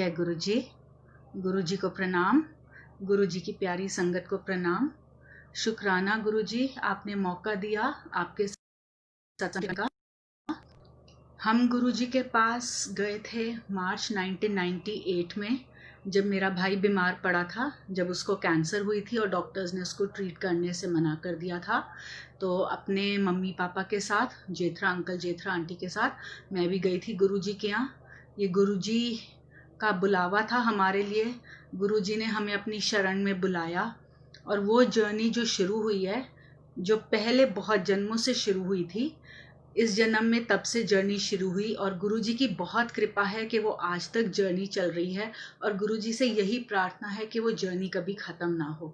जय गुरु जी। गुरु जी को प्रणाम, गुरु जी की प्यारी संगत को प्रणाम। शुक्राना गुरु जी, आपने मौका दिया आपके सत्संग का। हम गुरु जी के पास गए थे मार्च 1998 में, जब मेरा भाई बीमार पड़ा था, जब उसको कैंसर हुई थी और डॉक्टर्स ने उसको ट्रीट करने से मना कर दिया था। तो अपने मम्मी पापा के साथ, जेठरा अंकल जेठरा आंटी के साथ मैं भी गई थी गुरु जी के यहाँ। ये गुरु जी का बुलावा था हमारे लिए। गुरु जी ने हमें अपनी शरण में बुलाया और वो जर्नी जो शुरू हुई है, जो पहले बहुत जन्मों से शुरू हुई थी, इस जन्म में तब से जर्नी शुरू हुई और गुरुजी की बहुत कृपा है कि वो आज तक जर्नी चल रही है। और गुरुजी से यही प्रार्थना है कि वो जर्नी कभी ख़त्म ना हो।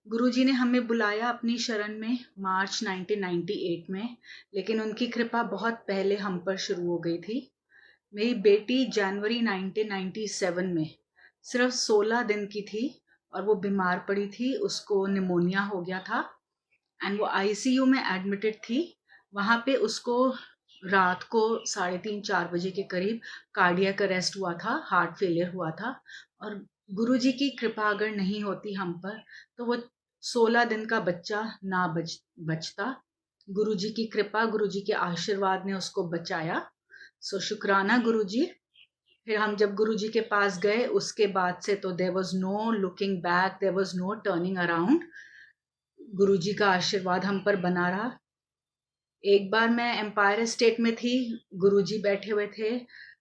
गुरुजी ने हमें बुलाया अपनी शरण में मार्च 1998 में, लेकिन उनकी कृपा बहुत पहले हम पर शुरू हो गई थी। मेरी बेटी जनवरी 1997 में सिर्फ 16 दिन की थी और वो बीमार पड़ी थी। उसको निमोनिया हो गया था एंड वो आईसीयू में एडमिटेड थी। वहाँ पे उसको रात को 3:30-4 बजे के करीब कार्डियक अरेस्ट हुआ था, हार्ट फेलियर हुआ था। और गुरुजी की कृपा अगर नहीं होती हम पर, तो वो 16 दिन का बच्चा ना बचता। गुरुजी की कृपा, गुरुजी के आशीर्वाद ने उसको बचाया। सो शुक्राना गुरुजी। फिर हम जब गुरुजी के पास गए, उसके बाद से तो there was no looking back, there was no turning around. Guruji का आशीर्वाद हम पर बना रहा। एक बार मैं एम्पायर स्टेट में थी, गुरुजी बैठे हुए थे,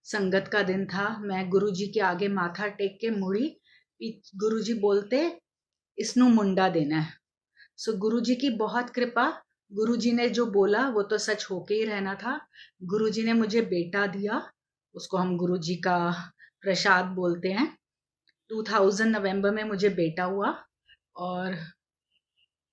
संगत का दिन था। मैं गुरुजी के आगे माथा टेक के मुड़ी, गुरुजी बोलते इसनु मुंडा देना है। सो गुरुजी की बहुत कृपा। गुरुजी ने जो बोला वो तो सच होके ही रहना था। गुरुजी ने मुझे बेटा दिया, उसको हम गुरुजी का प्रसाद बोलते हैं। 2000 नवंबर में मुझे बेटा हुआ और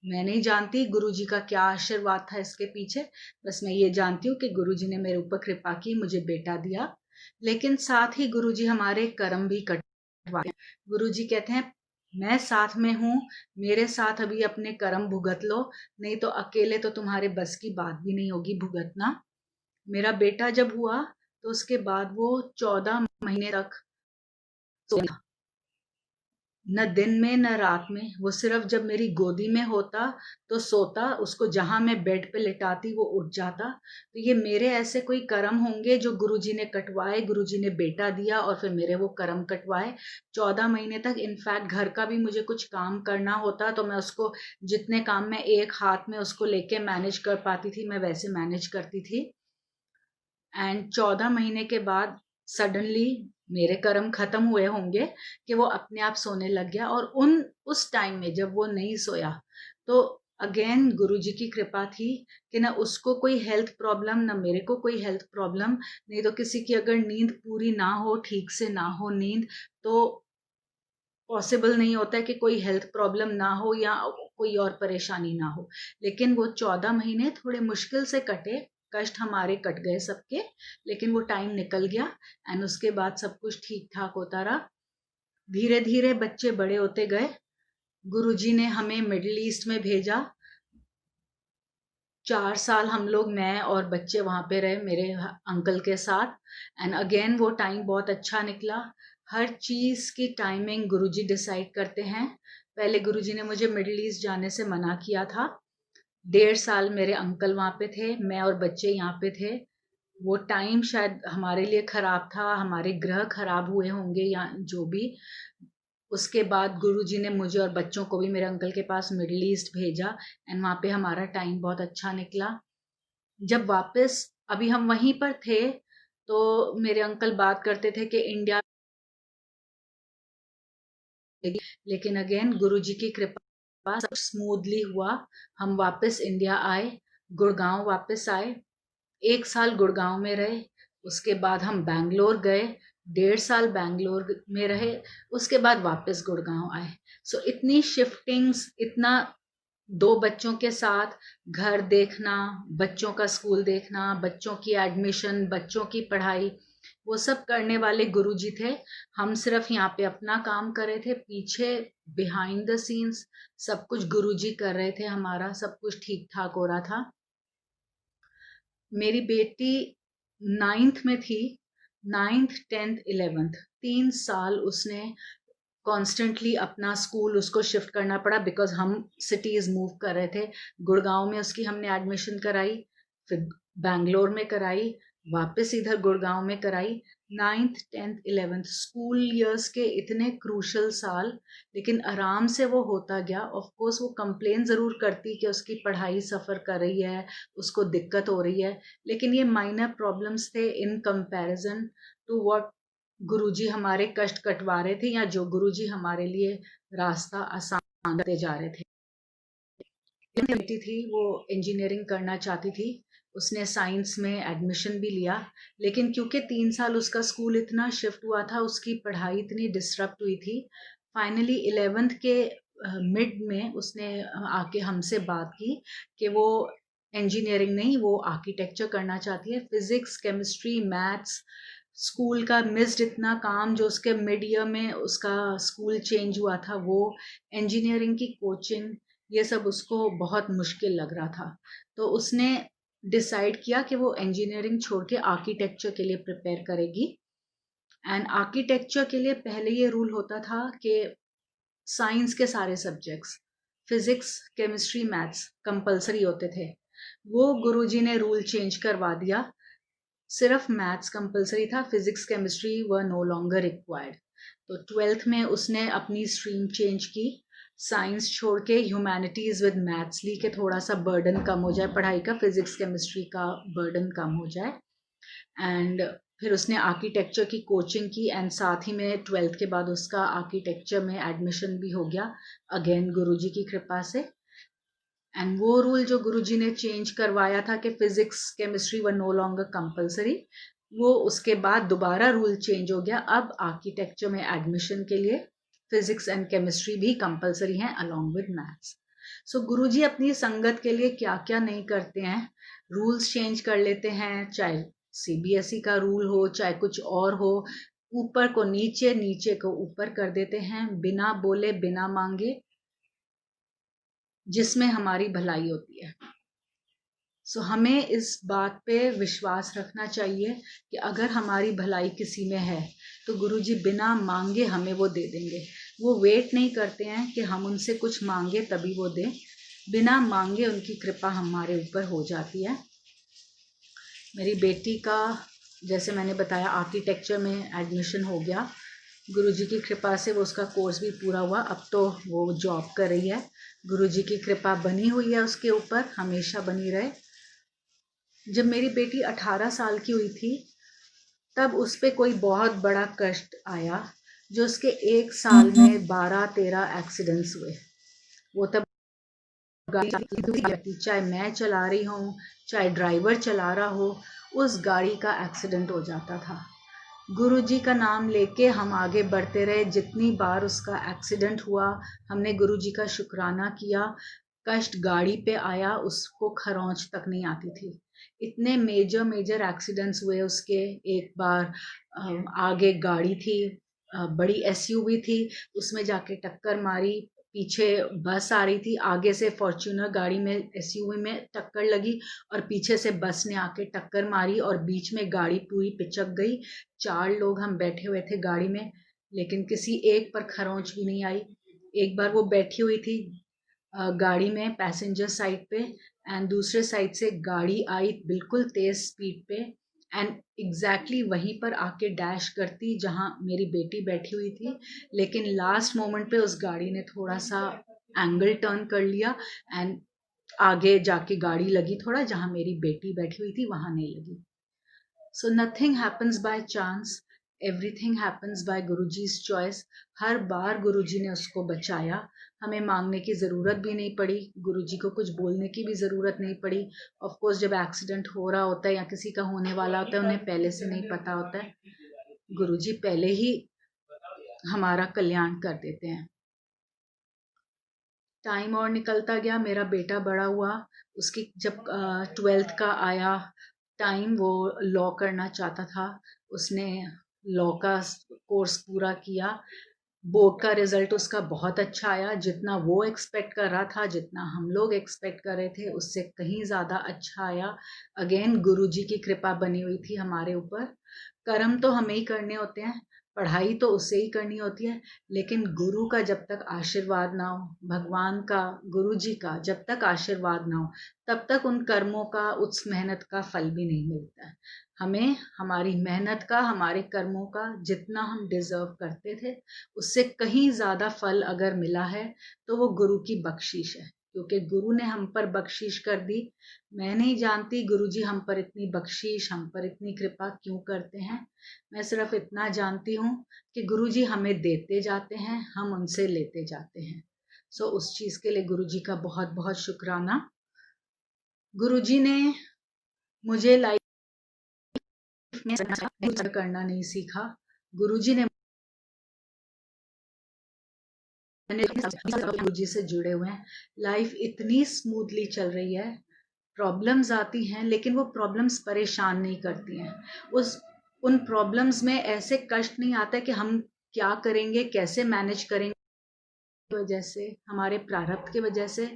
मैं नहीं जानती गुरुजी का क्या आशीर्वाद था इसके पीछे। बस मैं ये जानती हूँ कि गुरुजी ने मेरे ऊपर कृपा की, मुझे बेटा दिया। लेकिन साथ ही गुरुजी हमारे कर्म भी कटवाते हैं। गुरुजी कहते हैं मैं साथ में हूँ, मेरे साथ अभी अपने कर्म भुगत लो, नहीं तो अकेले तो तुम्हारे बस की बात भी नहीं होगी भुगतना। मेरा बेटा जब हुआ तो उसके बाद वो 14 महीने तक सोया, न दिन में न रात में। वो सिर्फ जब मेरी गोदी में होता तो सोता, उसको जहां मैं बेड पे लिटाती वो उठ जाता। तो ये मेरे ऐसे कोई कर्म होंगे जो गुरुजी ने कटवाए। गुरुजी ने बेटा दिया और फिर मेरे वो कर्म कटवाए 14 महीने तक। इनफैक्ट घर का भी मुझे कुछ काम करना होता तो मैं उसको, जितने काम मैं एक हाथ में उसको लेके मैनेज कर पाती थी, मैं वैसे मैनेज करती थी। एंड 14 महीने के बाद सडनली मेरे कर्म खत्म हुए होंगे कि वो अपने आप सोने लग गया। और उस टाइम में जब वो नहीं सोया, तो अगेन गुरुजी की कृपा थी कि ना उसको कोई हेल्थ प्रॉब्लम, ना मेरे को कोई हेल्थ प्रॉब्लम। नहीं तो किसी की अगर नींद पूरी ना हो, ठीक से ना हो नींद, तो पॉसिबल नहीं होता है कि कोई हेल्थ प्रॉब्लम ना हो या कोई और परेशानी ना हो। लेकिन वो 14 महीने थोड़े मुश्किल से कटे, कष्ट हमारे कट गए सबके, लेकिन वो टाइम निकल गया एंड उसके बाद सब कुछ ठीक ठाक होता रहा। धीरे धीरे बच्चे बड़े होते गए। गुरुजी ने हमें मिडिल ईस्ट में भेजा। 4 साल हम लोग, मैं और बच्चे वहां पे रहे मेरे अंकल के साथ। एंड अगेन वो टाइम बहुत अच्छा निकला। हर चीज की टाइमिंग गुरुजी डिसाइड करते हैं। पहले गुरुजी ने मुझे मिडिल ईस्ट जाने से मना किया था। 1.5 साल मेरे अंकल वहां पे थे, मैं और बच्चे यहाँ पे थे। वो टाइम शायद हमारे लिए खराब था, हमारे ग्रह खराब हुए होंगे या जो भी। उसके बाद गुरुजी ने मुझे और बच्चों को भी मेरे अंकल के पास मिडिल ईस्ट भेजा एंड वहाँ पे हमारा टाइम बहुत अच्छा निकला। जब वापस अभी हम वहीं पर थे, तो मेरे अंकल बात करते थे कि इंडिया, लेकिन अगेन गुरुजी की कृपा सब स्मूथली हुआ। हम वापस इंडिया आए, गुड़गांव वापस आए। 1 साल गुड़गांव में रहे। उसके बाद हम बैंगलोर गए, 1.5 साल बैंगलोर में रहे। उसके बाद वापस गुड़गांव आए। सो इतनी शिफ्टिंग्स, इतना 2 बच्चों के साथ घर देखना, बच्चों का स्कूल देखना, बच्चों की एडमिशन, बच्चों की पढ़ाई, वो सब करने वाले गुरुजी थे। हम सिर्फ यहाँ पे अपना काम कर रहे थे, पीछे बिहाइंड द सीन्स सब कुछ गुरुजी कर रहे थे। हमारा सब कुछ ठीक ठाक हो रहा था। मेरी बेटी 9th में थी, 9th 10th 11th, 3 साल उसने कॉन्स्टेंटली अपना स्कूल उसको शिफ्ट करना पड़ा, बिकॉज हम सिटीज़ मूव कर रहे थे। गुड़गांव में उसकी हमने एडमिशन कराई, फिर बैंगलोर में कराई, वापस इधर गुड़गांव में कराई। 9th 10th 11th school years के इतने क्रूशल साल, लेकिन आराम से वो होता गया। ऑफ कोर्स वो कंप्लेन ज़रूर करती कि उसकी पढ़ाई सफ़र कर रही है, उसको दिक्कत हो रही है, लेकिन ये माइनर प्रॉब्लम्स थे इन कंपैरिजन टू व्हाट गुरुजी हमारे कष्ट कटवा रहे थे, या जो गुरुजी हमारे लिए रास्ता आसान करते जा रहे थे। बेटी थी, वो इंजीनियरिंग करना चाहती थी, उसने साइंस में एडमिशन भी लिया, लेकिन क्योंकि 3 साल उसका स्कूल इतना शिफ्ट हुआ था, उसकी पढ़ाई इतनी डिस्टर्ब हुई थी, फाइनली 11th के मिड में उसने आके हमसे बात की कि वो इंजीनियरिंग नहीं, वो आर्किटेक्चर करना चाहती है। फिजिक्स, केमिस्ट्री, मैथ्स, स्कूल का मिस्ड इतना काम जो उसके मिड ईयर में उसका स्कूल चेंज हुआ था, वो इंजीनियरिंग की कोचिंग, ये सब उसको बहुत मुश्किल लग रहा था। तो उसने डिसाइड किया कि वो इंजीनियरिंग छोड़ के आर्किटेक्चर के लिए प्रिपेयर करेगी। एंड आर्किटेक्चर के लिए पहले ये रूल होता था कि साइंस के सारे subjects, physics, chemistry, maths compulsory होते थे। वो गुरुजी ने रूल चेंज करवा दिया, सिर्फ मैथ्स कंपलसरी था, physics chemistry were no longer required. तो 12th में उसने अपनी स्ट्रीम चेंज की, साइंस छोड़ के ह्यूमैनिटीज़ विद मैथ्स ली के थोड़ा सा बर्डन कम हो जाए पढ़ाई का, फिजिक्स केमिस्ट्री का बर्डन कम हो जाए। एंड फिर उसने आर्किटेक्चर की कोचिंग की, एंड साथ ही में 12th के बाद उसका आर्किटेक्चर में एडमिशन भी हो गया, अगेन गुरुजी की कृपा से। एंड वो रूल जो गुरुजी ने चेंज करवाया था कि physics chemistry were no longer compulsory, वो उसके बाद दोबारा रूल चेंज हो गया। अब आर्किटेक्चर में एडमिशन के लिए फिजिक्स एंड केमिस्ट्री भी कंपलसरी हैं अलॉन्ग विद मैथ्स। सो गुरुजी अपनी संगत के लिए क्या क्या नहीं करते हैं, रूल्स चेंज कर लेते हैं, चाहे सीबीएसई का रूल हो, चाहे कुछ और हो, ऊपर को नीचे, नीचे को ऊपर कर देते हैं, बिना बोले बिना मांगे, जिसमें हमारी भलाई होती है। सो हमें इस बात पे विश्वास रखना चाहिए कि अगर हमारी भलाई किसी में है तो गुरुजी बिना मांगे हमें वो दे देंगे। वो वेट नहीं करते हैं कि हम उनसे कुछ मांगे तभी वो दें, बिना मांगे उनकी कृपा हमारे ऊपर हो जाती है। मेरी बेटी का, जैसे मैंने बताया, आर्किटेक्चर में एडमिशन हो गया, गुरुजी की कृपा से वो उसका कोर्स भी पूरा हुआ। अब तो वो जॉब कर रही है, गुरुजी की कृपा बनी हुई है उसके ऊपर, हमेशा बनी रहे। जब मेरी बेटी 18 साल की हुई थी, तब उस पर कोई बहुत बड़ा कष्ट आया, जो उसके 1 साल में 12-13 एक्सीडेंट्स हुए। वो तब गाड़ी, चाहे मैं चला रही हूँ, चाहे ड्राइवर चला रहा हो, उस गाड़ी का एक्सीडेंट हो जाता था। गुरुजी का नाम लेके हम आगे बढ़ते रहे। जितनी बार उसका एक्सीडेंट हुआ, हमने गुरुजी का शुक्राना किया। कष्ट गाड़ी पे आया, उसको खरोंच तक नहीं आती थी। इतने मेजर मेजर एक्सीडेंट्स हुए उसके। एक बार आगे गाड़ी थी, बड़ी एसयूवी थी, उसमें जाके टक्कर मारी। पीछे बस आ रही थी, आगे से फॉर्च्यूनर गाड़ी में, एसयूवी में टक्कर लगी, और पीछे से बस ने आके टक्कर मारी, और बीच में गाड़ी पूरी पिचक गई। 4 लोग हम बैठे हुए थे गाड़ी में, लेकिन किसी एक पर खरोंच भी नहीं आई। एक बार वो बैठी हुई थी गाड़ी में पैसेंजर साइड पे, एंड दूसरे साइड से गाड़ी आई बिल्कुल तेज स्पीड पे, एंड एग्जैक्टली वहीं पर आके डैश करती जहां मेरी बेटी बैठी हुई थी। लेकिन लास्ट मोमेंट पे उस गाड़ी ने थोड़ा सा एंगल टर्न कर लिया, एंड आगे जाके गाड़ी लगी थोड़ा जहां मेरी बेटी बैठी हुई थी, वहां नहीं लगी। So nothing happens by chance, everything happens by Guruji's choice. हर बार गुरुजी ने उसको बचाया, हमें मांगने की ज़रूरत भी नहीं पड़ी, गुरुजी को कुछ बोलने की भी ज़रूरत नहीं पड़ी। ऑफ कोर्स जब एक्सीडेंट हो रहा होता है या किसी का होने वाला होता है, उन्हें पहले से नहीं पता होता है, गुरुजी पहले ही हमारा कल्याण कर देते हैं। टाइम और निकलता गया, मेरा बेटा बड़ा हुआ, उसकी जब 12th का आया टाइम, वो लॉ करना चाहता था, उसने लॉ का कोर्स पूरा किया। बोर्ड का रिजल्ट उसका बहुत अच्छा आया, जितना वो एक्सपेक्ट कर रहा था, जितना हम लोग एक्सपेक्ट कर रहे थे, उससे कहीं ज़्यादा अच्छा आया। अगेन गुरुजी की कृपा बनी हुई थी हमारे ऊपर। कर्म तो हमें ही करने होते हैं, पढ़ाई तो उससे ही करनी होती है, लेकिन गुरु का जब तक आशीर्वाद ना हो, भगवान का, गुरु जी का जब तक आशीर्वाद ना हो, तब तक उन कर्मों का, उस मेहनत का फल भी नहीं मिलता है। हमें हमारी मेहनत का, हमारे कर्मों का जितना हम डिजर्व करते थे, उससे कहीं ज़्यादा फल अगर मिला है तो वो गुरु की बख्शीश है, क्योंकि गुरु ने हम पर बख्शीश कर दी। मैं नहीं जानती गुरुजी हम पर इतनी बख्शीश, हम पर इतनी कृपा क्यों करते हैं। मैं सिर्फ इतना जानती हूँ कि गुरुजी हमें देते जाते हैं, हम उनसे लेते जाते हैं। सो उस चीज़ के लिए गुरुजी का बहुत बहुत शुक्राना। गुरुजी ने मुझे लाइफ में करना नहीं सीखा। गुरुजी ने गुरुजी से जुड़े हुए हैं, लाइफ इतनी स्मूथली चल रही है। प्रॉब्लम्स आती हैं लेकिन वो प्रॉब्लम्स परेशान नहीं करती हैं। उन प्रॉब्लम्स में ऐसे कष्ट नहीं आता कि हम क्या करेंगे, कैसे मैनेज करेंगे, वजह से, हमारे प्रारब्ध की वजह से।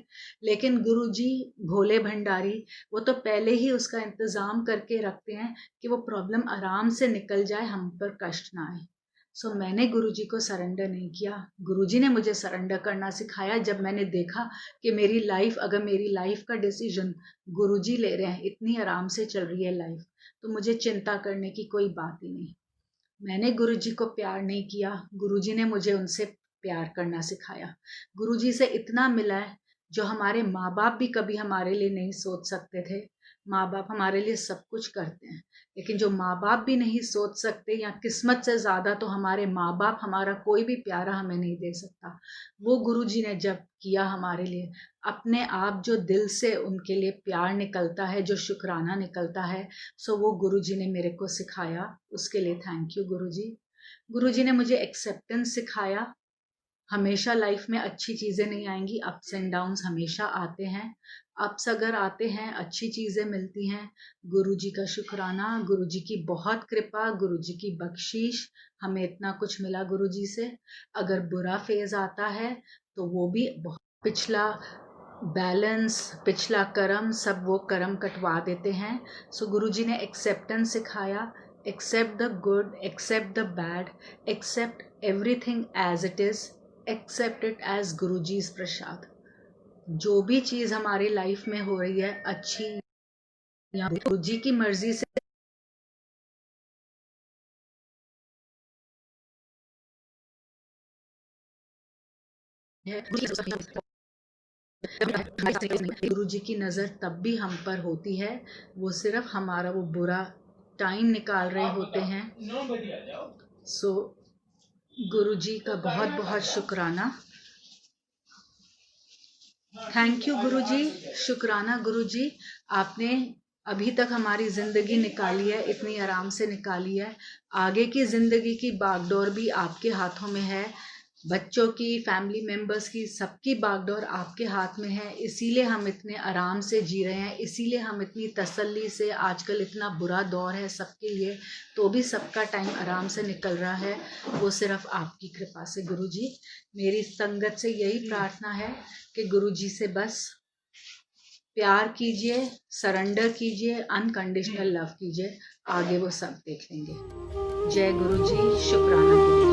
लेकिन गुरुजी भोले भंडारी, वो तो पहले ही उसका इंतज़ाम करके रखते हैं कि वो प्रॉब्लम आराम से निकल जाए, हम पर कष्ट ना आए। सो मैंने गुरुजी को सरेंडर नहीं किया। गुरुजी ने मुझे सरेंडर करना सिखाया जब मैंने देखा कि मेरी लाइफ, अगर मेरी लाइफ का डिसीजन गुरुजी ले रहे हैं, इतनी आराम से चल रही है लाइफ, तो मुझे चिंता करने की कोई बात ही नहीं। मैंने गुरुजी को प्यार नहीं किया, गुरुजी ने मुझे उनसे प्यार करना सिखाया। गुरुजी से इतना मिला है जो हमारे माँ बाप भी कभी हमारे लिए नहीं सोच सकते थे। माँ बाप हमारे लिए सब कुछ करते हैं, लेकिन जो माँ बाप भी नहीं सोच सकते, या किस्मत से ज़्यादा तो हमारे माँ बाप, हमारा कोई भी प्यारा हमें नहीं दे सकता। वो गुरुजी ने जब किया हमारे लिए, अपने आप जो दिल से उनके लिए प्यार निकलता है, जो शुक्राना निकलता है, सो वो गुरुजी ने मेरे को सिखाया। उसके लिए थैंक यू गुरुजी। गुरुजी ने मुझे एक्सेप्टेंस सिखाया। हमेशा लाइफ में अच्छी चीज़ें नहीं आएंगी, अप्स एंड डाउन्स हमेशा आते हैं। अप्स अगर आते हैं, अच्छी चीज़ें मिलती हैं। गुरुजी का शुक्राना, गुरुजी की बहुत कृपा, गुरुजी की बख्शीश, हमें इतना कुछ मिला गुरुजी से। अगर बुरा फेज आता है तो वो भी बहुत, पिछला बैलेंस, पिछला कर्म, सब वो कर्म कटवा देते हैं। सो गुरुजी ने एक्सेप्टेंस सिखाया। Accept the good, accept the bad, accept everything as it is, accept it as Guruji's prasad. जो भी चीज़ हमारी लाइफ में हो रही है, अच्छी या गुरुजी की मर्जी से है। गुरुजी की नज़र तब भी हम पर होती है, वो सिर्फ हमारा वो बुरा टाइम निकाल रहे होते हैं। सो गुरुजी का बहुत बहुत शुक्राना। थैंक यू गुरुजी, शुक्राना गुरुजी। आपने अभी तक हमारी ज़िंदगी निकाली है, इतनी आराम से निकाली है। आगे की ज़िंदगी की बागडोर भी आपके हाथों में है। बच्चों की, फैमिली मेम्बर्स की, सबकी बागडोर आपके हाथ में है। इसीलिए हम इतने आराम से जी रहे हैं, इसीलिए हम इतनी तसल्ली से, आजकल इतना बुरा दौर है सबके लिए, तो भी सबका टाइम आराम से निकल रहा है। वो सिर्फ आपकी कृपा से गुरुजी। मेरी संगत से यही प्रार्थना है कि गुरुजी से बस प्यार कीजिए, सरेंडर कीजिए, अनकंडीशनल लव कीजिए, आगे वो सब देख लेंगे। जय गुरुजी, शुक्राना गुरुजी।